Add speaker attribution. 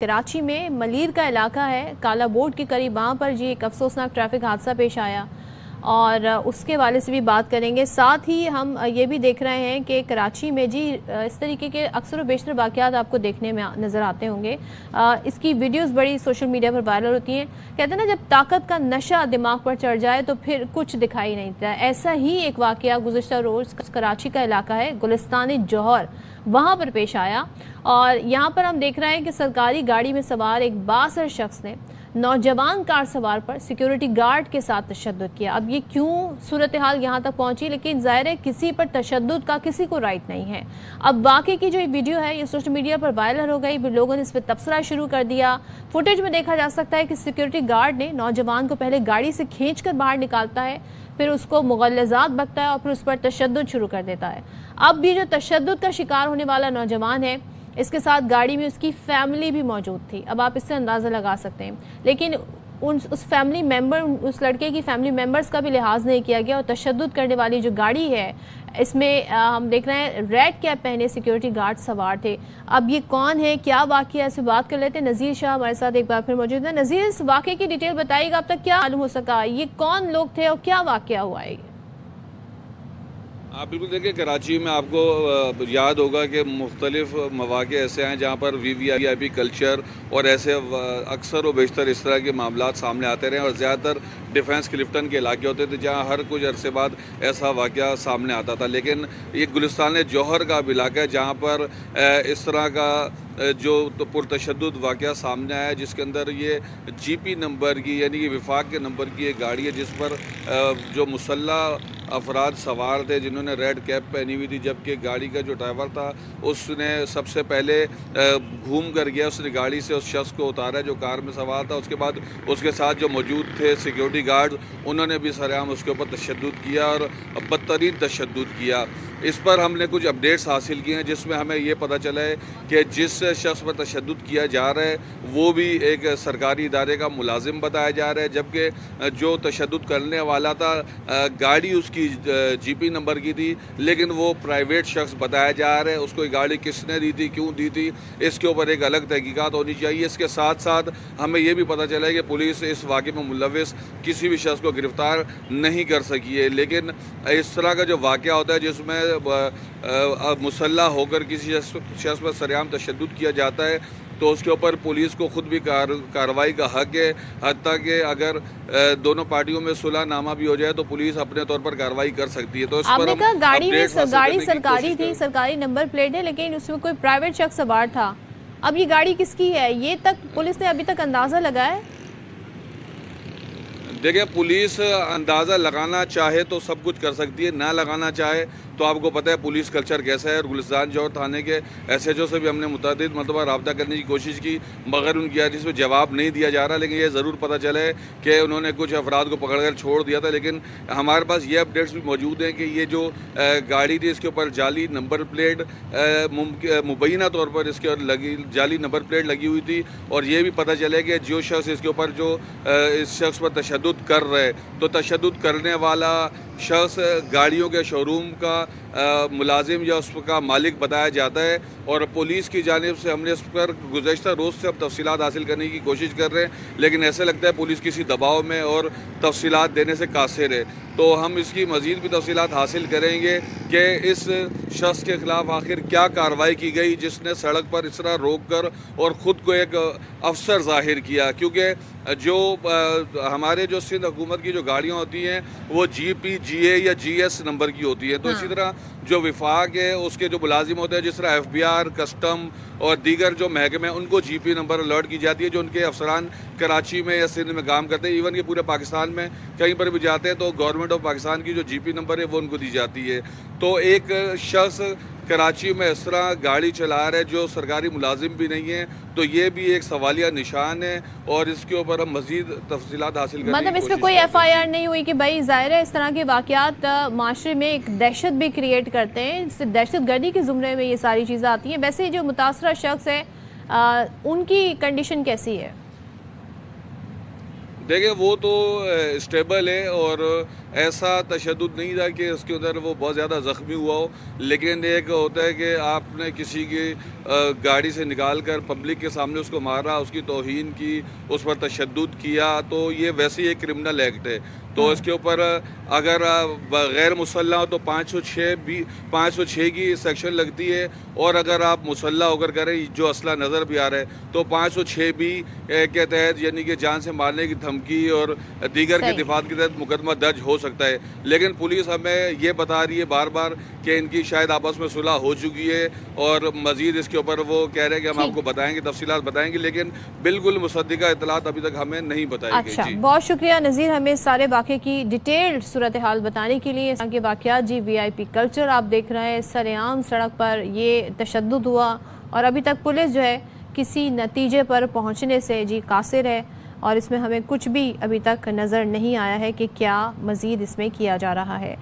Speaker 1: कराची में मलीर का इलाका है, काला बोर्ड के करीब, वहाँ पर जी एक अफसोसनाक ट्रैफिक हादसा पेश आया और उसके वाले से भी बात करेंगे। साथ ही हम ये भी देख रहे हैं कि कराची में जी इस तरीके के अक्सर व बेशतर वाक़यात आपको देखने में नज़र आते होंगे। इसकी वीडियोस बड़ी सोशल मीडिया पर वायरल होती हैं। कहते हैं ना, जब ताकत का नशा दिमाग पर चढ़ जाए तो फिर कुछ दिखाई नहीं देता। ऐसा ही एक वाक़या गुज़िश्ता रोज़ कराची का इलाका है गुलिस्तान जौहर, वहाँ पर पेश आया और यहाँ पर हम देख रहे हैं कि सरकारी गाड़ी में सवार एक बासर शख्स ने नौजवान कार सवार पर सिक्योरिटी गार्ड के साथ तशद्दुद किया। अब ये क्यों सूरत हाल यहाँ तक पहुंची, लेकिन जाहिर है किसी पर तशद्दुद का किसी को राइट नहीं है। अब वाकई की जो वीडियो है ये सोशल मीडिया पर वायरल हो गई, लोगों ने इस पर तबसरा शुरू कर दिया। फुटेज में देखा जा सकता है कि सिक्योरिटी गार्ड ने नौजवान को पहले गाड़ी से खींच कर बाहर निकालता है, फिर उसको मुगल्लज़ात बकता है और फिर उस पर तशद्दुद शुरू कर देता है। अब भी जो तशद्दुद का शिकार होने वाला नौजवान है, इसके साथ गाड़ी में उसकी फैमिली भी मौजूद थी। अब आप इससे अंदाज़ा लगा सकते हैं, लेकिन उस फैमिली मेंबर, उस लड़के की फैमिली मेंबर्स का भी लिहाज नहीं किया गया और तशद्दुद करने वाली जो गाड़ी है इसमें हम देख रहे हैं रेड कैप पहने सिक्योरिटी गार्ड सवार थे। अब ये कौन है, क्या वाक़या, ऐसे बात कर लेते हैं। नज़ीर शाह हमारे साथ एक बार फिर मौजूद है। नज़ीर, इस वाक़े की डिटेल बताइएगा, अब तक क्या मालूम हो सका, ये कौन लोग थे और क्या वाक़या हुआ है?
Speaker 2: आप बिल्कुल देखिए, कराची में आपको याद होगा कि मुख्तलिफ मौक़े ऐसे हैं जहाँ पर VVIP कल्चर और ऐसे अक्सर व बेशतर इस तरह के मामला सामने आते रहे और ज़्यादातर डिफेंस क्लिफ्टन के इलाके होते थे जहाँ हर कुछ अरसे बाद ऐसा वाक़या सामने आता था। लेकिन ये गुलिस्तान जौहर का इलाका है जहाँ पर इस तरह का जो तो पुरतशद्दुद वाक़या सामने आया, जिसके अंदर ये GP नंबर की यानी कि विफाक के नंबर की एक गाड़ी है जिस पर जो मुसल्लह अफराद सवार थे जिन्होंने रेड कैप पहनी हुई थी, जबकि गाड़ी का जो ड्राइवर था उसने सबसे पहले घूम कर गया, उसने गाड़ी से उस शख्स को उतारा जो कार में सवार था। उसके बाद उसके साथ जो मौजूद थे सिक्योरिटी गार्ड, उन्होंने भी सरेआम उसके ऊपर तशद्दुद किया और बदतरीन तशद्दुद किया। इस पर हमने कुछ अपडेट्स हासिल किए हैं जिसमें हमें ये पता चला है कि जिस शख्स पर तशद्दुद किया जा रहा है वो भी एक सरकारी इदारे का मुलाजिम बताया जा रहा है, जबकि जो तशद्दुद करने वाला था गाड़ी उसकी GP नंबर की थी, लेकिन वो प्राइवेट शख्स बताया जा रहा है। उसको गाड़ी किसने दी थी, क्यों दी थी, इसके ऊपर एक अलग तहकीकात होनी चाहिए। इसके साथ साथ हमें ये भी पता चला है कि पुलिस इस वाक़े में मुलविस किसी भी शख्स को गिरफ़्तार नहीं कर सकी है। लेकिन इस तरह का जो वाक़या होता है जिसमें मुसल्लह होकर किसी शख्स पर सरेआम तशद्दुद किया जाता है तो उसके ऊपर पुलिस को खुद भी कार्रवाई का हक है। हत्ता कि अगर दोनों पार्टियों में सुलहनामा भी हो जाए तो पुलिस अपने तौर पर कार्रवाई कर सकती है। तो इस पर हम
Speaker 1: गाड़ी सरकारी थी, सरकारी नंबर प्लेट है, लेकिन उसमें कोई प्राइवेट शख्स सवार था। अब ये गाड़ी किसकी है ये तक पुलिस ने अभी तक अंदाजा लगाया है?
Speaker 2: देखिए, पुलिस अंदाज़ा लगाना चाहे तो सब कुछ कर सकती है, ना लगाना चाहे तो आपको पता है पुलिस कल्चर कैसा है। और गुलिस्तान जौहर थाने के SHO से भी हमने मुतअद्दिद मरतबा रब्ता करने की कोशिश की मगर उनकी यार इसमें जवाब नहीं दिया जा रहा। लेकिन ये ज़रूर पता चला है कि उन्होंने कुछ अफराद को पकड़ कर छोड़ दिया था। लेकिन हमारे पास ये अपडेट्स भी मौजूद हैं कि ये जो गाड़ी थी इसके ऊपर जाली नंबर प्लेट मुबैना तौर पर इसके लगी जाली नंबर प्लेट लगी हुई थी। और ये भी पता चला कि जो शख्स इसके ऊपर जो इस शख्स पर तशद्दुद कर रहे तो तशद्दुद करने वाला शख्स गाड़ियों के शोरूम का मुलाजिम या उसका मालिक बताया जाता है। और पुलिस की जानिब से हमने इस पर गुज़श्ता रोज़ से अब तफसीलात हासिल करने की कोशिश कर रहे हैं, लेकिन ऐसा लगता है पुलिस किसी दबाव में और तफसीलात देने से कासिर है। तो हम इसकी मज़ीद भी तफसीलात हासिल करेंगे कि इस शख्स के ख़िलाफ़ आखिर क्या कार्रवाई की गई जिसने सड़क पर इस तरह रोक कर और ख़ुद को एक अफसर ज़ाहिर किया। क्योंकि जो हमारे जो सिंध हुकूमत की जो गाड़ियाँ होती हैं वो GP GA या GS नंबर की होती है। तो इसी तरह जो विफाक है उसके जो मुलाजिम होते हैं जिस तरह FBR, कस्टम और दीगर जो महकमे हैं उनको GP नंबर अलर्ट की जाती है। जो उनके अफसरान कराची में या सिंध में काम करते हैं, इवन कि पूरे पाकिस्तान में कहीं पर भी जाते हैं तो गवर्नमेंट ऑफ पाकिस्तान की जो GP नंबर है वो उनको दी जाती है। तो एक शख्स कराची में इस तरह गाड़ी चला रहा है जो सरकारी मुलाजिम भी नहीं है, तो ये भी एक सवालिया निशान है और इसके ऊपर हम मजीद तफसीलात हासिल करेंगे।
Speaker 1: मतलब इस पर कोई FIR नहीं हुई कि भाई जाहिर है इस तरह के वाक़यात माशरे में एक दहशत भी क्रिएट करते हैं, इससे दहशत गर्दी के ज़ुमरे में ये सारी चीज़ें आती हैं। वैसे जो मुतासरा शख्स है उनकी कंडीशन कैसी है?
Speaker 2: देखिए, वो तो स्टेबल है और ऐसा तशद्दुद नहीं था कि उसके अंदर वो बहुत ज़्यादा ज़ख्मी हुआ हो, लेकिन एक होता है कि आपने किसी की गाड़ी से निकाल कर पब्लिक के सामने उसको मारा, उसकी तौहीन की, उस पर तशद्दुद किया, तो ये वैसे ही एक क्रिमिनल एक्ट है। तो इसके ऊपर अगर गैर मुसल्लह हो तो 506 की सेक्शन लगती है, और अगर आप मुसल्लह होकर करें जो असला नज़र भी आ रहा है तो 506 भी के तहत, यानी कि जान से मारने की धमकी और दीगर के दिफात के तहत मुकदमा दर्ज हो सकता है। लेकिन पुलिस हमें ये बता रही है बार बार कि इनकी शायद आपस में सुलह हो चुकी है, और मजीद इसके ऊपर वो कह रहे हैं कि हम आपको बताएंगे, तफसीलात बताएंगे, लेकिन बिल्कुल मुसद्दिका इतलात अभी तक हमें नहीं बताई गई।
Speaker 1: अच्छा, बहुत शुक्रिया नज़ीर, हमें सारे वाक़े की डिटेल्ड सूरत हाल बताने के लिए। के वाक़यात जी, VIP कल्चर आप देख रहे हैं, सरेआम सड़क पर ये तशद्दुद हुआ और अभी तक पुलिस जो है किसी नतीजे पर पहुंचने से जी कासिर है, और इसमें हमें कुछ भी अभी तक नज़र नहीं आया है कि क्या मज़ीद इसमें किया जा रहा है।